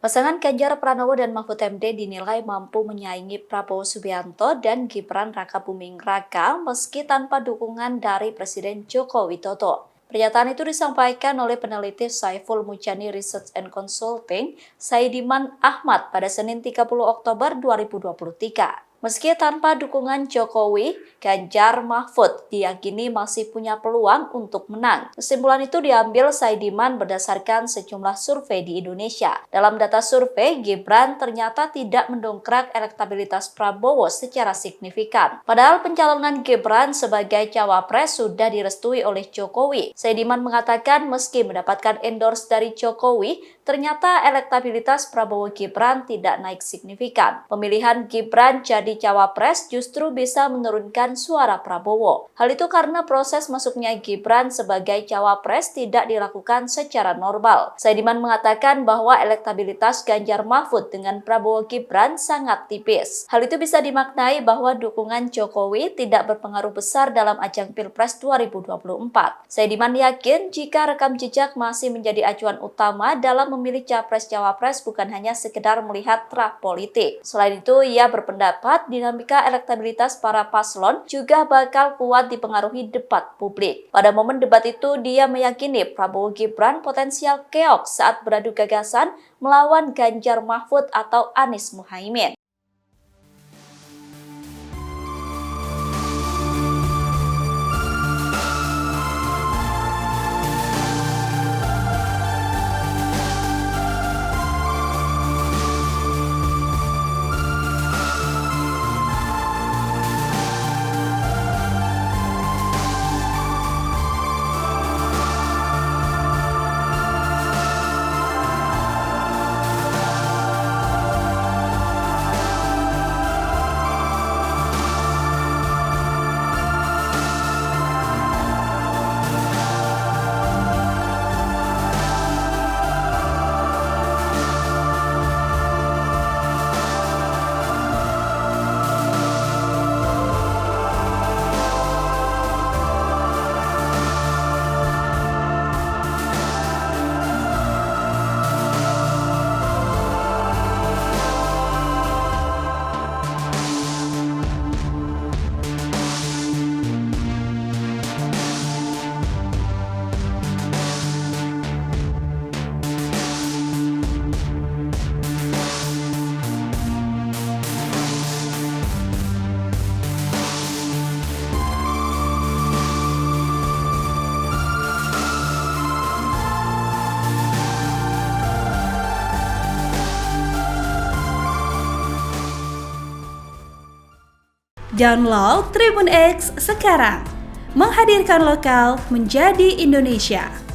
Pasangan Ganjar Pranowo dan Mahfud MD dinilai mampu menyaingi Prabowo Subianto dan Gibran Rakabuming Raka meski tanpa dukungan dari Presiden Joko Widodo. Pernyataan itu disampaikan oleh peneliti Saiful Mujani Research and Consulting, Saidiman Ahmad pada Senin 30 Oktober 2023. Meski tanpa dukungan Jokowi, Ganjar Mahfud diyakini masih punya peluang untuk menang. Kesimpulan itu diambil Saidiman berdasarkan sejumlah survei di Indonesia. Dalam data survei, Gibran ternyata tidak mendongkrak elektabilitas Prabowo secara signifikan. Padahal pencalonan Gibran sebagai cawapres sudah direstui oleh Jokowi. Saidiman mengatakan meski mendapatkan endorse dari Jokowi, ternyata elektabilitas Prabowo Gibran tidak naik signifikan. Pemilihan Gibran jadi cawapres justru bisa menurunkan suara Prabowo. Hal itu karena proses masuknya Gibran sebagai cawapres tidak dilakukan secara normal. Saidiman mengatakan bahwa elektabilitas Ganjar Mahfud dengan Prabowo Gibran sangat tipis. Hal itu bisa dimaknai bahwa dukungan Jokowi tidak berpengaruh besar dalam ajang Pilpres 2024. Saidiman yakin jika rekam jejak masih menjadi acuan utama dalam memilih capres-cawapres bukan hanya sekedar melihat trah politik. Selain itu, ia berpendapat dinamika elektabilitas para paslon juga bakal kuat dipengaruhi debat publik. Pada momen debat itu, dia meyakini Prabowo Gibran potensial keok saat beradu gagasan melawan Ganjar Mahfud atau Anies Muhaimin. Download Tribun X sekarang, menghadirkan lokal menjadi Indonesia.